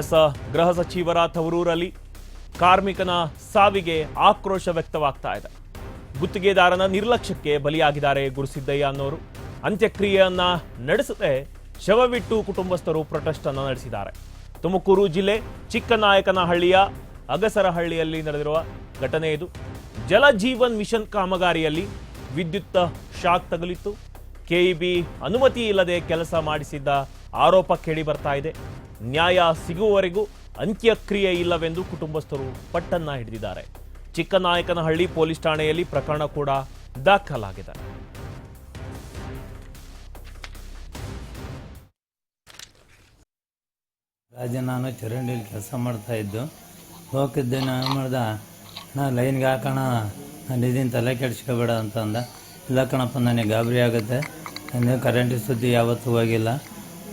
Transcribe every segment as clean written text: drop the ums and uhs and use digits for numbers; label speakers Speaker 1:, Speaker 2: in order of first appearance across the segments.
Speaker 1: S ಗೃಹ ಸಚಿವರ ತವರೂರಲ್ಲಿ ಕಾರ್ಮಿಕನ ಸಾವಿಗೆ ಆಕ್ರೋಶ ವ್ಯಕ್ತವಾಗ್ತಾ ಇದೆ. ಗುತ್ತಿಗೆದಾರನ ನಿರ್ಲಕ್ಷ್ಯಕ್ಕೆ ಬಲಿಯಾಗಿದ್ದಾರೆ ಗುರುಸಿದ್ದಯ್ಯ ಅನ್ನೋರು. ಅಂತ್ಯಕ್ರಿಯೆಯನ್ನ ನಡೆಸದೆ ಶವವಿಟ್ಟು ಕುಟುಂಬಸ್ಥರು ಪ್ರೊಟೆಸ್ಟ್ ಅನ್ನು ನಡೆಸಿದ್ದಾರೆ. ತುಮಕೂರು ಜಿಲ್ಲೆ ಚಿಕ್ಕನಾಯಕನಹಳ್ಳಿಯ ಅಗಸರಹಳ್ಳಿಯಲ್ಲಿ ನಡೆದಿರುವ ಘಟನೆ ಇದು. ಜಲಜೀವನ್ ಮಿಷನ್ ಕಾಮಗಾರಿಯಲ್ಲಿ ವಿದ್ಯುತ್ ಶಾಕ್ ತಗುಲಿತ್ತು. ಕೆಇಬಿ ಅನುಮತಿ ಇಲ್ಲದೆ ಕೆಲಸ ಮಾಡಿಸಿದ್ದ ಆರೋಪ ಕೇಳಿ ಬರ್ತಾ ಇದೆ. ನ್ಯಾಯ ಸಿಗುವವರೆಗೂ ಅಂತ್ಯಕ್ರಿಯೆ ಇಲ್ಲವೆಂದು ಕುಟುಂಬಸ್ಥರು ಪಟ್ಟನ್ನ ಹಿಡಿದಿದ್ದಾರೆ. ಚಿಕ್ಕನಾಯಕನಹಳ್ಳಿ ಪೊಲೀಸ್ ಠಾಣೆಯಲ್ಲಿ ಪ್ರಕರಣ ಕೂಡ ದಾಖಲಾಗಿದೆ.
Speaker 2: ನಾನು ಚರಂಡಿಯಲ್ಲಿ ಕೆಲಸ ಮಾಡ್ತಾ ಇದ್ದು ಹೋಗಿದ್ದೆ. ನಾನು ಮಾಡ್ದ ನಾ ಲೈನ್ಗೆ ಹಾಕೋಣ, ನಾನು ಇದೀನಿ, ತಲೆ ಕೆಡಿಸ್ಕೋಬೇಡ ಅಂತ ಅಂದ. ಇಲ್ಲ ಕಣಪ್ಪ, ನನಗೆ ಗಾಬರಿ ಆಗುತ್ತೆ, ನನಗೆ ಕರೆಂಟ್ ಸುದ್ದಿ ಯಾವತ್ತೂ ಹೋಗಿಲ್ಲ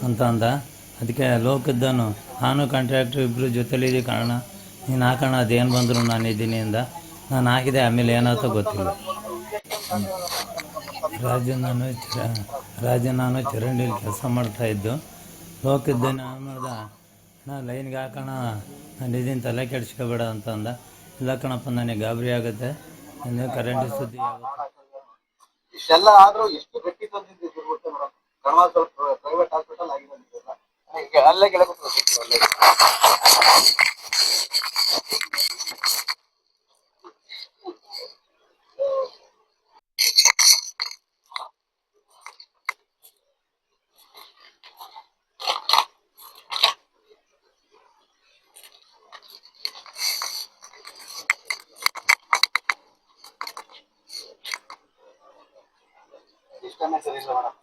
Speaker 2: ಅಂತ ಅಂದ. ಅದಕ್ಕೆ ಲೋಕದ್ದನು ನಾನು ಕಾಂಟ್ರಾಕ್ಟ್ರು ಇಬ್ಬರು ಜೊತೆಲಿದ್ದೀವಿ ಕಾರಣ, ನೀನು ಹಾಕೋಣ, ಅದೇನು ಬಂದರು ನಾನು ಇದ್ದೀನಿ ಅಂದ. ನಾನು ಹಾಕಿದೆ, ಆಮೇಲೆ ಏನಾಯ್ತೋ ಗೊತ್ತಿಲ್ಲ. ನಾನು ಚರಂಡಿಯಲ್ಲಿ ಕೆಲಸ ಮಾಡ್ತಾ ಇದ್ದು ಹೋಗಿದ್ದೆ. ನಾನು ಮಾಡ್ದ ನಾ ಲೈನ್ಗೆ ಹಾಕೋಣ, ನಾನು ಇದೀನಿ, ತಲೆ ಕೆಡಿಸ್ಕೋಬೇಡ ಅಂತ ಅಂದ. ಇಲ್ಲ ಕಣಪ್ಪ, ನನಗೆ ಗಾಬರಿ ಆಗುತ್ತೆ, ನನಗೆ ಕರೆಂಟ್ ಸುದ್ದಿ
Speaker 3: ಇಷ್ಟೆಲ್ಲ ಆದ್ರೂ ಎಷ್ಟು ಗಟ್ಟಿ ತಂದಿದ್ದು ಗೊತ್ತೆ ಮೇಡಮ್. ಸ್ವಲ್ಪ ಪ್ರೈವೇಟ್ ಹಾಸ್ಪಿಟಲ್ ಆಗಿದೆ ಅಲ್ಲೇ ಇಷ್ಟನೇ ಸರಿ ಇಲ್ಲ ಮೇಡಮ್.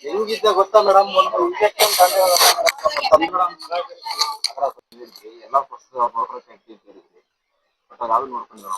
Speaker 3: ಹೆಂಗಿದ್ದ ಗೊತ್ತಾ ಮೇಡಮ್, ಒಂದು ಇಂಜೆಕ್ಷನ್ ಎಲ್ಲ ಬಟ್ ಅದು ನೋಡ್ಕೊಂಡು